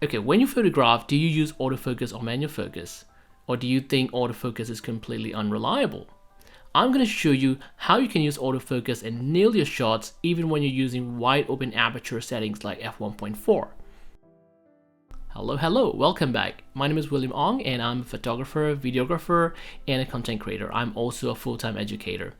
Okay, when you photograph, do you use autofocus or manual focus? Or do you think autofocus is completely unreliable? I'm going to show you how you can use autofocus and nail your shots even when you're using wide open aperture settings like f1.4. Hello, welcome back. My name is William Ong and I'm a photographer, videographer, and a content creator. I'm also a full-time educator.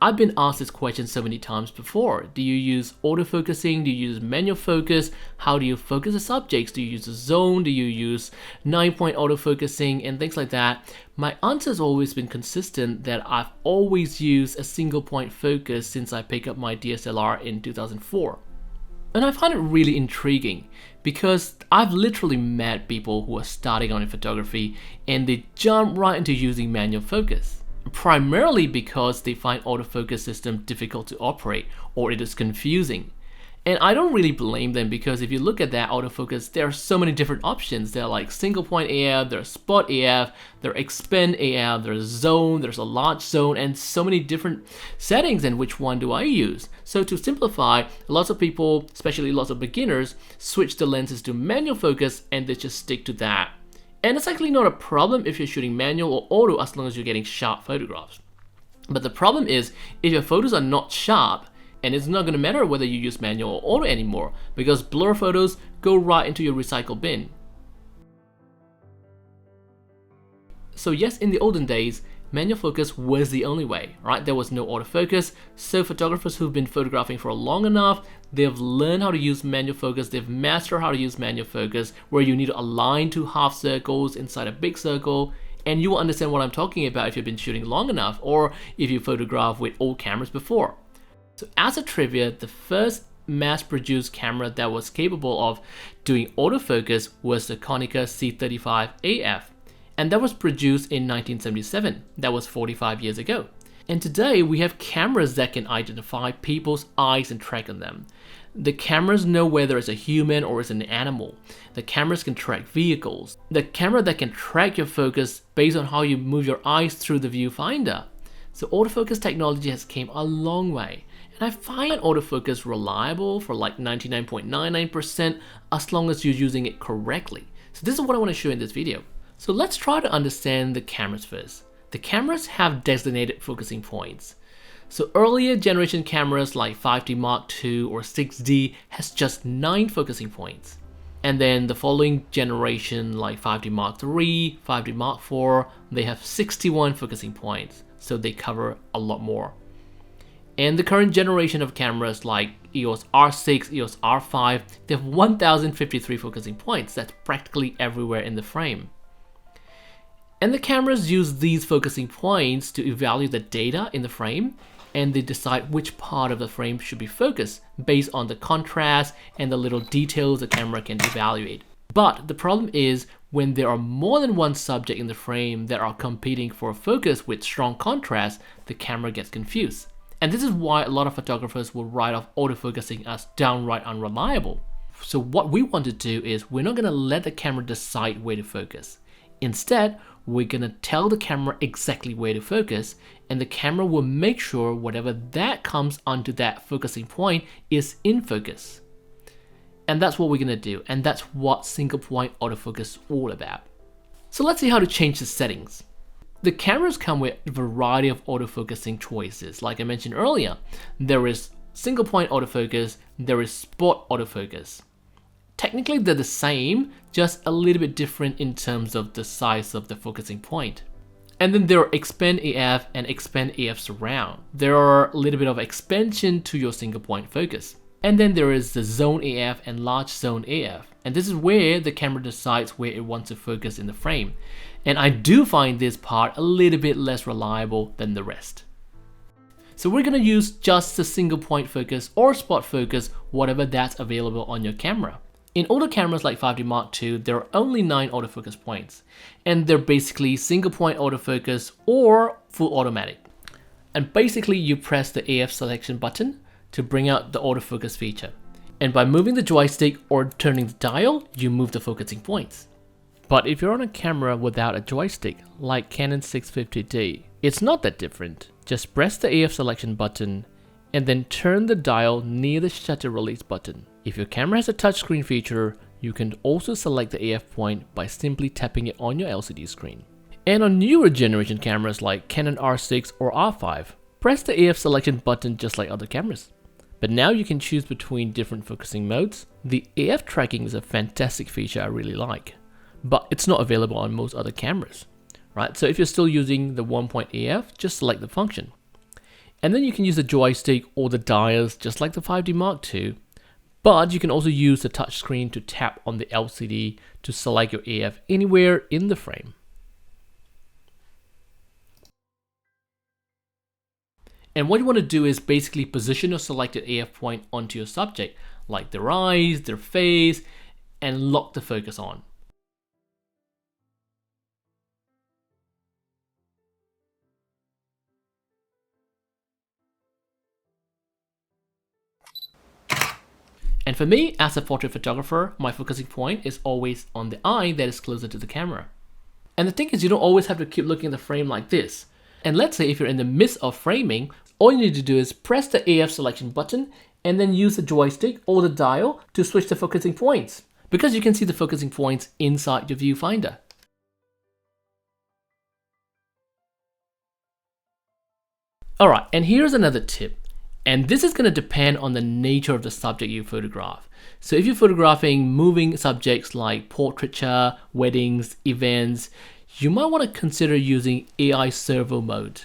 I've been asked this question so many times before. Do you use autofocusing? Do you use manual focus? How do you focus the subjects? Do you use a zone? Do you use 9-point autofocusing and things like that? My answer has always been consistent that I've always used a single point focus since I picked up my DSLR in 2004. And I find it really intriguing because I've literally met people who are starting out in photography and they jump right into using manual focus. Primarily because they find autofocus system difficult to operate or it is confusing. And I don't really blame them because if you look at that autofocus, there are so many different options. There are like single point AF, there's spot AF, there's expand AF, there's zone, there's a large zone, and so many different settings. And which one do I use? So to simplify, lots of people, especially lots of beginners, switch the lenses to manual focus and they just stick to that. And it's actually not a problem if you're shooting manual or auto as long as you're getting sharp photographs. But the problem is if your photos are not sharp, and it's not going to matter whether you use manual or auto anymore because blur photos go right into your recycle bin. So yes, in the olden days, manual focus was the only way, right? There was no autofocus, so photographers who've been photographing for long enough, they've learned how to use manual focus, they've mastered how to use manual focus, where you need to align two half circles inside a big circle, and you will understand what I'm talking about if you've been shooting long enough, or if you photographed with old cameras before. So as a trivia, the first mass-produced camera that was capable of doing autofocus was the Konica C35 AF. And that was produced in 1977. That was 45 years ago. And today we have cameras that can identify people's eyes and track on them. The cameras know whether it's a human or it's an animal. The cameras can track vehicles. The camera that can track your focus based on how you move your eyes through the viewfinder. So autofocus technology has came a long way. And I find autofocus reliable for like 99.99% as long as you're using it correctly. So this is what I want to show in this video. So let's try to understand the cameras first. The cameras have designated focusing points. So earlier generation cameras like 5D Mark II or 6D has just 9 focusing points. And then the following generation like 5D Mark III, 5D Mark IV, they have 61 focusing points. So they cover a lot more. And the current generation of cameras like EOS R6, EOS R5, they have 1053 focusing points. That's practically everywhere in the frame. And the cameras use these focusing points to evaluate the data in the frame, and they decide which part of the frame should be focused based on the contrast and the little details the camera can evaluate. But the problem is when there are more than one subject in the frame that are competing for focus with strong contrast, the camera gets confused. And this is why a lot of photographers will write off autofocusing as downright unreliable. So what we want to do is we're not going to let the camera decide where to focus. Instead, we're going to tell the camera exactly where to focus, and the camera will make sure whatever that comes onto that focusing point is in focus. And that's what we're going to do, and that's what single point autofocus is all about. So let's see how to change the settings. The cameras come with a variety of autofocusing choices. Like I mentioned earlier, there is single point autofocus, there is spot autofocus. Technically they're the same, just a little bit different in terms of the size of the focusing point. And then there are expand AF and expand AF surround. There are a little bit of expansion to your single point focus. And then there is the zone AF and large zone AF. And this is where the camera decides where it wants to focus in the frame. And I do find this part a little bit less reliable than the rest. So we're going to use just the single point focus or spot focus, whatever that's available on your camera. In older cameras like 5D Mark II, there are only 9 autofocus points, and they're basically single point autofocus or full automatic. And basically you press the AF selection button to bring out the autofocus feature. And by moving the joystick or turning the dial, you move the focusing points. But if you're on a camera without a joystick, like Canon 650D, it's not that different. Just press the AF selection button and then turn the dial near the shutter release button. If your camera has a touchscreen feature, You can also select the AF point by simply tapping it on your LCD screen. And on newer generation cameras like Canon R6 or R5, press the AF selection button just like other cameras. But now you can choose between different focusing modes. The AF tracking is a fantastic feature I really like, but it's not available on most other cameras, right? So if you're still using the 1-point AF, just select the function. And then you can use the joystick or the dials just like the 5D Mark II, but you can also use the touchscreen to tap on the LCD to select your AF anywhere in the frame. And what you want to do is basically position your selected AF point onto your subject, like their eyes, their face, and lock the focus on. And for me, as a portrait photographer, my focusing point is always on the eye that is closer to the camera. And the thing is, you don't always have to keep looking at the frame like this. And let's say if you're in the midst of framing, all you need to do is press the AF selection button and then use the joystick or the dial to switch the focusing points, because you can see the focusing points inside your viewfinder. Alright, and here's another tip. And this is going to depend on the nature of the subject you photograph. So if you're photographing moving subjects like portraiture, weddings, events, you might want to consider using AI Servo mode.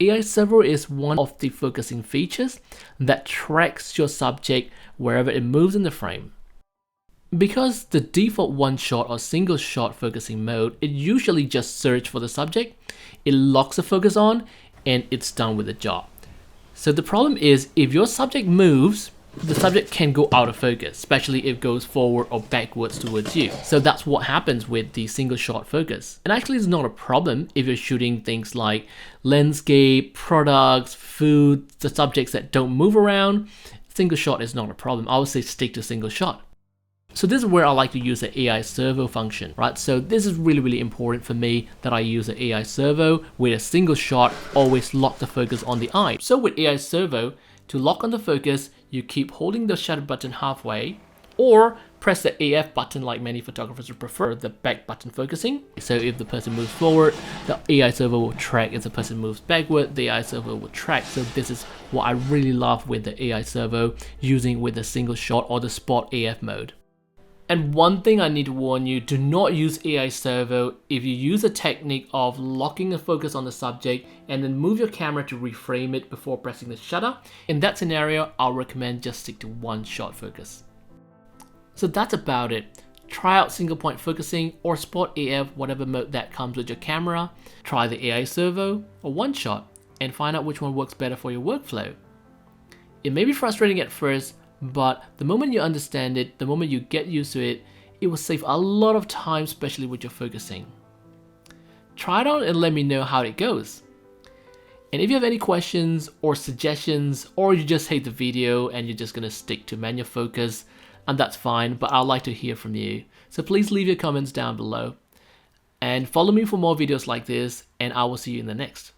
AI Servo is one of the focusing features that tracks your subject wherever it moves in the frame. Because the default one-shot or single-shot focusing mode, it usually just searches for the subject, it locks the focus on, and it's done with the job. So the problem is, if your subject moves, the subject can go out of focus, especially if it goes forward or backwards towards you. So that's what happens with the single shot focus. And actually it's not a problem if you're shooting things like landscape, products, food, the subjects that don't move around. Single shot is not a problem. I would say stick to single shot. So this is where I like to use the AI Servo function, right? So this is really important for me that I use the AI Servo with a single shot, always lock the focus on the eye. So with AI Servo, to lock on the focus, you keep holding the shutter button halfway, or press the AF button like many photographers would prefer, the back button focusing. So if the person moves forward, the AI Servo will track. If the person moves backward, the AI Servo will track. So this is what I really love with the AI Servo, using with the single shot or the spot AF mode. And one thing I need to warn you, do not use AI Servo if you use a technique of locking the focus on the subject and then move your camera to reframe it before pressing the shutter. In that scenario, I'll recommend just stick to one shot focus. So that's about it. Try out single point focusing or spot AF, whatever mode that comes with your camera. Try the AI Servo or one shot and find out which one works better for your workflow. It may be frustrating at first, but the moment you understand it, the moment you get used to it, it will save a lot of time, especially with your focusing. Try it out and let me know how it goes. And if you have any questions or suggestions, or you just hate the video and you're just gonna stick to manual focus, and that's fine, but I'd like to hear from you. So please leave your comments down below. And follow me for more videos like this, and I will see you in the next.